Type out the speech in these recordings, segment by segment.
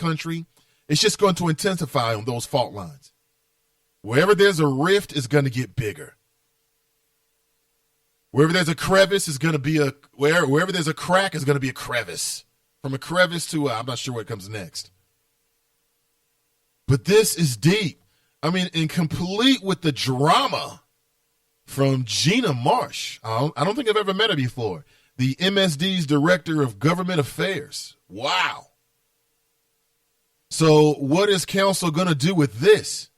country, it's just going to intensify on those fault lines. Wherever there's a rift, it's going to get bigger. Wherever there's a crevice, is going to be wherever there's a crack, is going to be a crevice. From a crevice to I'm not sure what comes next. But this is deep. I mean, and complete with the drama from Gina Marsh. I don't think I've ever met her before. The MSD's Director of Government Affairs. Wow. So what is council going to do with this?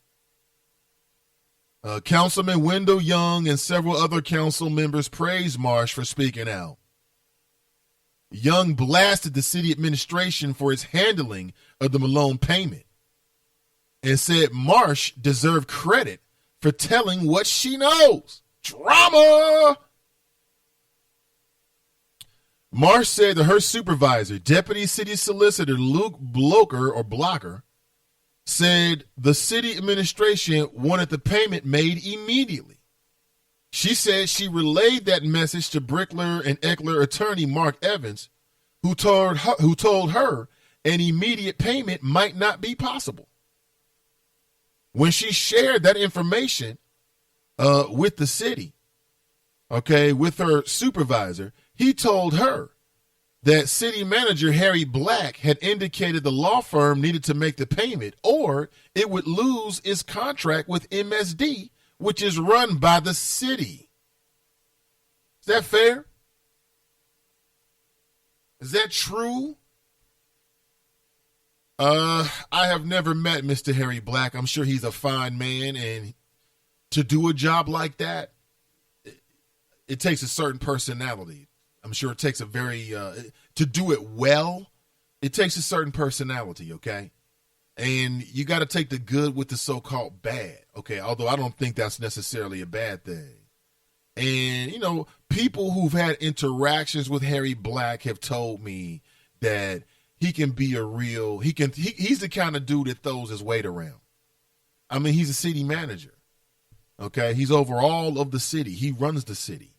Councilman Wendell Young and several other council members praised Marsh for speaking out. Young blasted the city administration for its handling of the Malone payment and said Marsh deserved credit for telling what she knows. Drama! Marsh said that her supervisor, Deputy City Solicitor Luke Blocker, said the city administration wanted the payment made immediately. She said she relayed that message to Bricklayer and Eckler attorney Mark Evans, who told her an immediate payment might not be possible. When she shared that information with the city, with her supervisor, he told her that city manager Harry Black had indicated the law firm needed to make the payment or it would lose its contract with MSD, which is run by the city. Is that fair? Is that true? I have never met Mr. Harry Black. I'm sure he's a fine man, and to do a job like that, it takes a certain personality. I'm sure it takes a very, to do it well, it takes a certain personality, okay? And you got to take the good with the so-called bad, okay? Although I don't think that's necessarily a bad thing. And, people who've had interactions with Harry Black have told me that he can be he's the kind of dude that throws his weight around. I mean, he's a city manager, okay? He's over all of the city. He runs the city.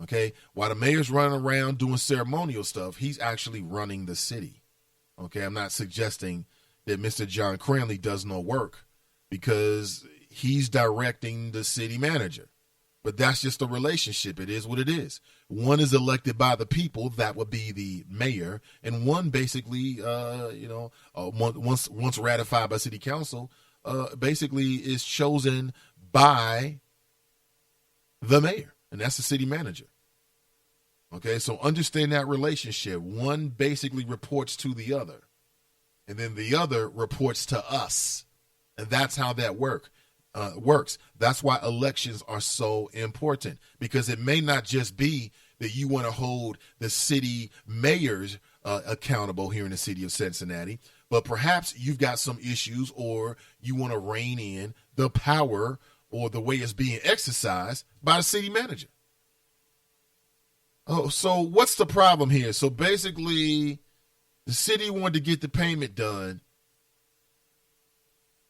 Okay, while the mayor's running around doing ceremonial stuff, he's actually running the city. Okay, I'm not suggesting that Mr. John Cranley does no work because he's directing the city manager. But that's just a relationship. It is what it is. One is elected by the people, that would be the mayor, and one basically, once ratified by city council, basically is chosen by the mayor, and that's the city manager. Okay, so understand that relationship. One basically reports to the other, and then the other reports to us, and that's how that works. That's why elections are so important, because it may not just be that you want to hold the city mayors accountable here in the city of Cincinnati, but perhaps you've got some issues or you want to rein in the power or the way it's being exercised by the city manager. Oh, so what's the problem here? So basically, the city wanted to get the payment done.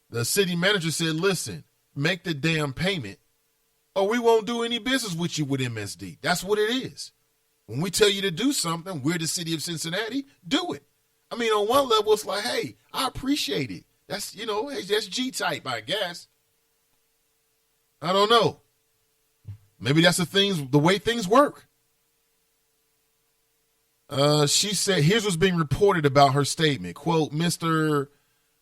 The city manager said, listen, make the damn payment or we won't do any business with you with MSD. That's what it is. When we tell you to do something, we're the city of Cincinnati, do it. I mean, on one level, it's like, hey, I appreciate it. That's, that's G-type, I guess. I don't know. Maybe that's the way things work. She said, here's what's being reported about her statement. Quote, Mr.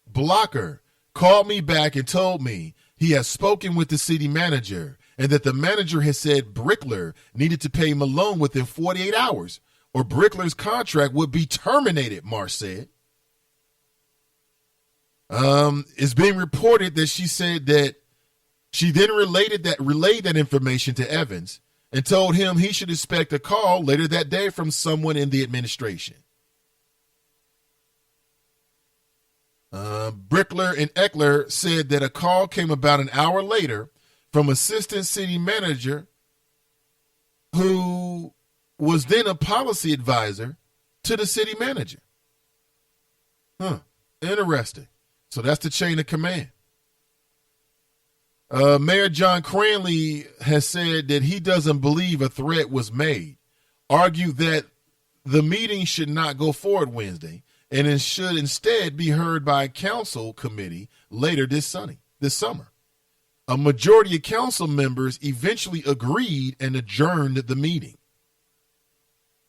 Blocker called me back and told me he has spoken with the city manager and that the manager has said Brickler needed to pay Malone within 48 hours or Brickler's contract would be terminated, Marsh said. It's being reported that she said that she then relayed that information to Evans and told him he should expect a call later that day from someone in the administration. Brickler and Eckler said that a call came about an hour later from assistant city manager who was then a policy advisor to the city manager. Interesting. So that's the chain of command. Mayor John Cranley has said that he doesn't believe a threat was made, argued that the meeting should not go forward Wednesday, and it should instead be heard by a council committee later this summer. A majority of council members eventually agreed and adjourned the meeting.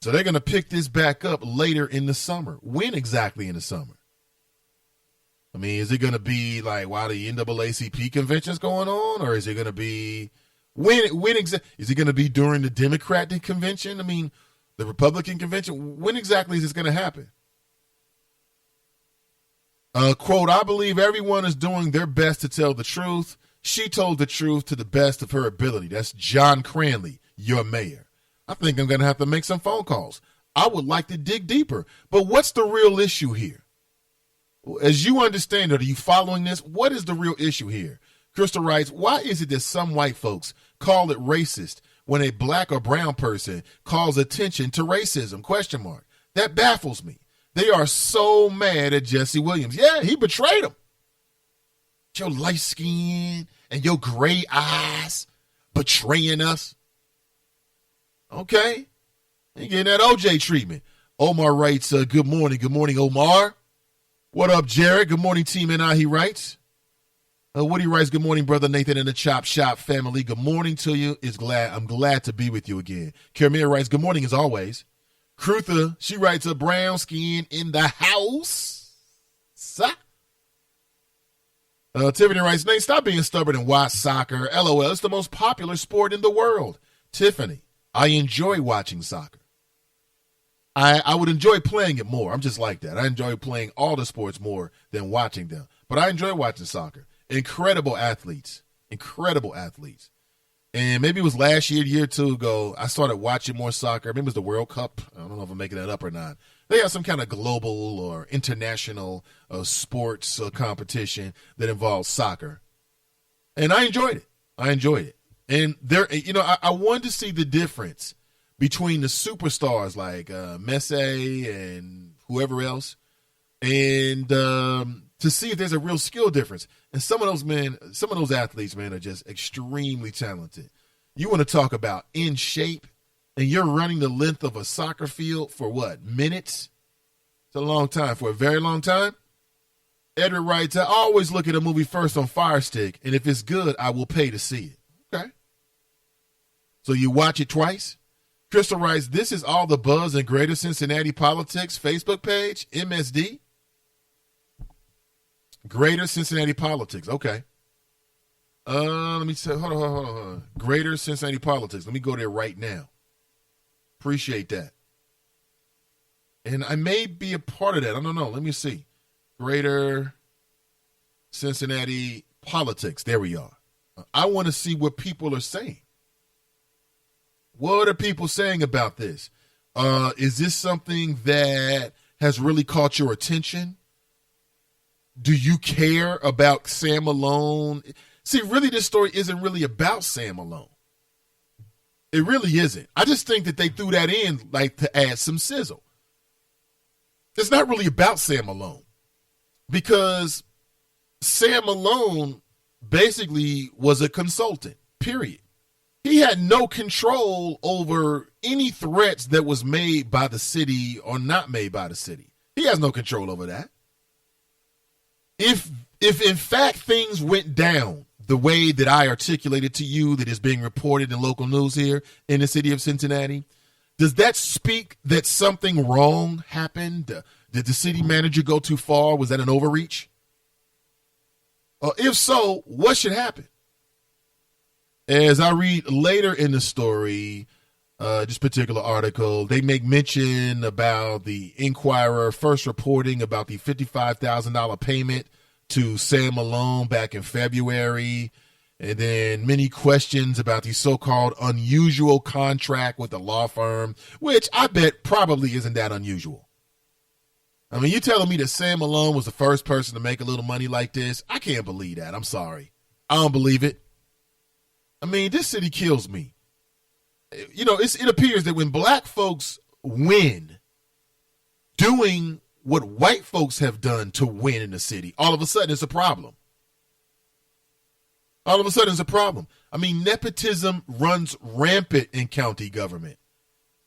So they're going to pick this back up later in the summer. When exactly in the summer? I mean, is it going to be like while the NAACP convention's going on, or is it going to be is it going to be during the Democratic convention? I mean, the Republican convention? When exactly is this going to happen? Quote, I believe everyone is doing their best to tell the truth. She told the truth to the best of her ability. That's John Cranley, your mayor. I think I'm going to have to make some phone calls. I would like to dig deeper. But what's the real issue here? As you understand it, are you following this? What is the real issue here? Crystal writes, why is it that some white folks call it racist when a black or brown person calls attention to racism? Question mark. That baffles me. They are so mad at Jesse Williams. Yeah, he betrayed them. Your light skin and your gray eyes betraying us. Okay. You getting that OJ treatment. Omar writes, good morning. Good morning, Omar. What up, Jared? Good morning, Team NI, he writes. Woody writes, good morning, brother Nathan and the Chop Shop family. Good morning to you. I'm glad to be with you again. Karamir writes, good morning as always. Crutha, she writes, a brown skin in the house. Tiffany writes, Nate, stop being stubborn and watch soccer. LOL, it's the most popular sport in the world. Tiffany, I enjoy watching soccer. I would enjoy playing it more. I'm just like that. I enjoy playing all the sports more than watching them. But I enjoy watching soccer. Incredible athletes. Incredible athletes. And maybe it was last year or two ago, I started watching more soccer. Maybe it was the World Cup. I don't know if I'm making that up or not. They have some kind of global or international sports competition that involves soccer. And I enjoyed it. And there, I wanted to see the difference between the superstars like Messi and whoever else, and to see if there's a real skill difference. And some of those athletes, man, are just extremely talented. You want to talk about in shape, and you're running the length of a soccer field for what, minutes? It's a long time. For a very long time. Edward writes, I always look at a movie first on Fire Stick, and if it's good, I will pay to see it. Okay. So you watch it twice? Crystal writes, this is all the buzz in Greater Cincinnati Politics Facebook page, MSD. Greater Cincinnati Politics. Okay. Let me say, hold on. Greater Cincinnati Politics. Let me go there right now. Appreciate that. And I may be a part of that. I don't know. Let me see. Greater Cincinnati Politics. There we are. I want to see what people are saying. What are people saying about this? Is this something that has really caught your attention? Do you care about Sam Malone? See, really, this story isn't really about Sam Malone. It really isn't. I just think that they threw that in like to add some sizzle. It's not really about Sam Malone because Sam Malone basically was a consultant, period. He had no control over any threats that was made by the city or not made by the city. He has no control over that. If in fact things went down the way that I articulated to you that is being reported in local news here in the city of Cincinnati, does that speak that something wrong happened? Did the city manager go too far? Was that an overreach? If so, what should happen? As I read later in the story, this particular article, they make mention about the Inquirer first reporting about the $55,000 payment to Sam Malone back in February, and then many questions about the so-called unusual contract with the law firm, which I bet probably isn't that unusual. I mean, you telling me that Sam Malone was the first person to make a little money like this? I can't believe that. I'm sorry. I don't believe it. I mean, this city kills me. You know, it appears that when black folks win doing what white folks have done to win in the city, all of a sudden it's a problem. All of a sudden it's a problem. I mean, nepotism runs rampant in county government.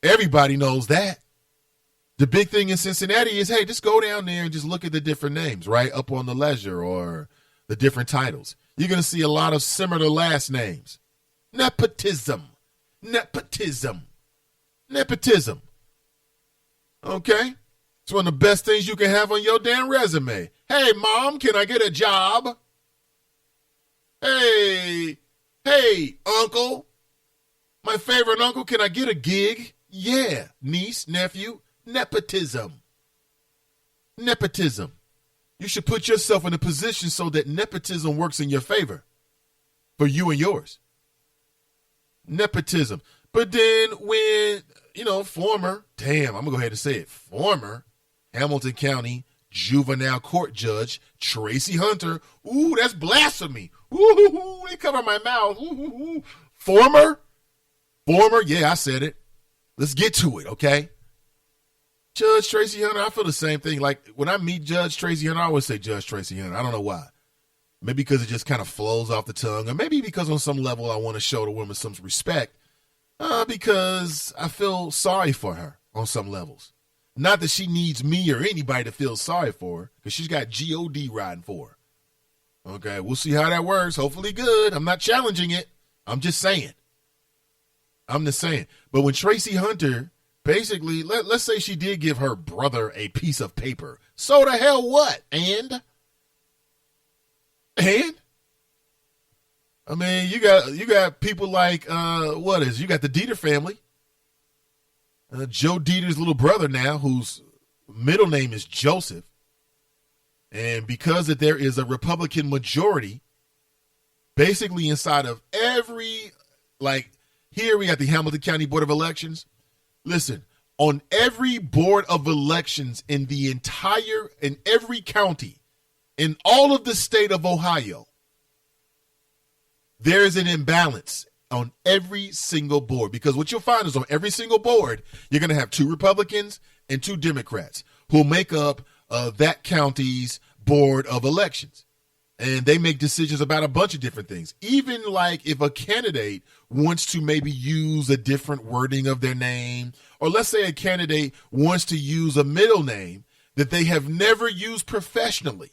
Everybody knows that. The big thing in Cincinnati is, hey, just go down there and just look at the different names, right? Up on the ledger or the different titles. You're going to see a lot of similar last names. Nepotism. Okay? It's one of the best things you can have on your damn resume. Hey, Mom, can I get a job? Hey, Uncle. My favorite uncle, can I get a gig? Yeah, niece, nephew. Nepotism. You should put yourself in a position so that nepotism works in your favor for you and yours. Nepotism. But then when, former Hamilton County juvenile court judge Traci Hunter, ooh, that's blasphemy. Ooh, they cover my mouth. Ooh. Former, yeah, I said it. Let's get to it, okay? Judge Traci Hunter, I feel the same thing. Like, when I meet Judge Traci Hunter, I always say Judge Traci Hunter. I don't know why. Maybe because it just kind of flows off the tongue, or maybe because on some level I want to show the woman some respect, because I feel sorry for her on some levels. Not that she needs me or anybody to feel sorry for her, because she's got G.O.D. riding for her. Okay, we'll see how that works. Hopefully good. I'm not challenging it. I'm just saying. But when Traci Hunter, basically, let's say she did give her brother a piece of paper. So the hell what? And? I mean, you got people like, you got the Deters family. Joe Deters' little brother now, whose middle name is Joseph. And because that there is a Republican majority, basically inside of every, here we got the Hamilton County Board of Elections. Listen, on every board of elections in every county, in all of the state of Ohio, there is an imbalance on every single board. Because what you'll find is on every single board, you're going to have 2 Republicans and 2 Democrats who make up that county's board of elections. And they make decisions about a bunch of different things. Even like if a candidate wants to maybe use a different wording of their name, or let's say a candidate wants to use a middle name that they have never used professionally.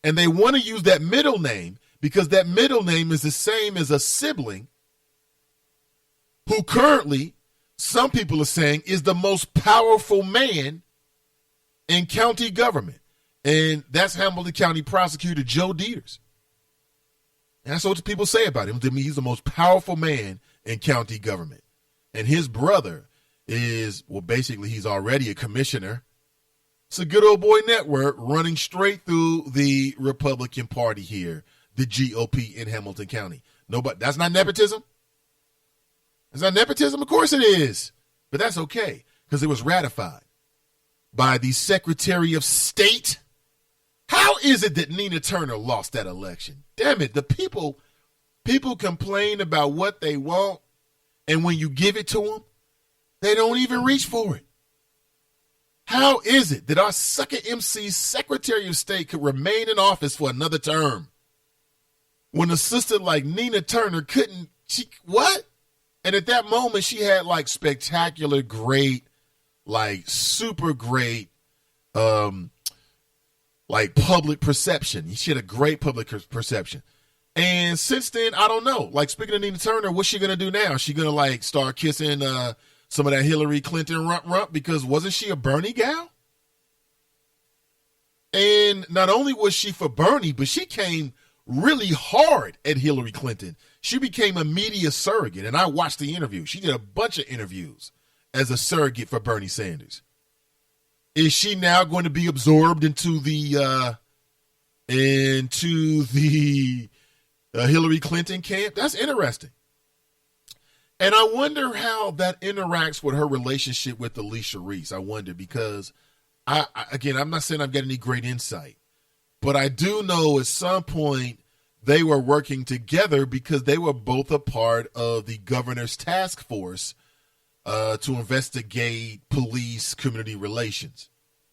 And they want to use that middle name because that middle name is the same as a sibling who currently, some people are saying, is the most powerful man in county government. And that's Hamilton County Prosecutor Joe Deters. And that's what people say about him. To me, he's the most powerful man in county government. And his brother is, basically he's already a commissioner. It's a good old boy network running straight through the Republican Party here, the GOP in Hamilton County. That's not nepotism? Is that nepotism? Of course it is. But that's okay, because it was ratified by the Secretary of State. How is it that Nina Turner lost that election? Damn it, the people complain about what they want, and when you give it to them, they don't even reach for it. How is it that our sucker MC Secretary of State could remain in office for another term when a sister like Nina Turner couldn't? What? And at that moment, she had spectacular, great, super great, public perception. She had a great public perception. And since then, I don't know. Speaking of Nina Turner, what's she going to do now? Is she going to start kissing some of that Hillary Clinton rump? Because wasn't she a Bernie gal? And not only was she for Bernie, but she came really hard at Hillary Clinton. She became a media surrogate, and I watched the interview. She did a bunch of interviews as a surrogate for Bernie Sanders. Is she now going to be absorbed into the Hillary Clinton camp? That's interesting. And I wonder how that interacts with her relationship with Alicia Reese. I wonder because, I'm not saying I've got any great insight, but I do know at some point they were working together because they were both a part of the governor's task force to investigate police community relations.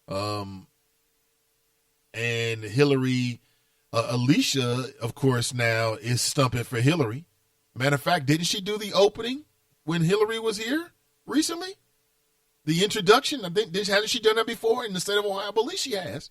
And Alicia, of course, now is stumping for Hillary. Matter of fact, didn't she do the opening when Hillary was here recently? the introduction. I think hasn't she done that before in the state of Ohio? I believe she has.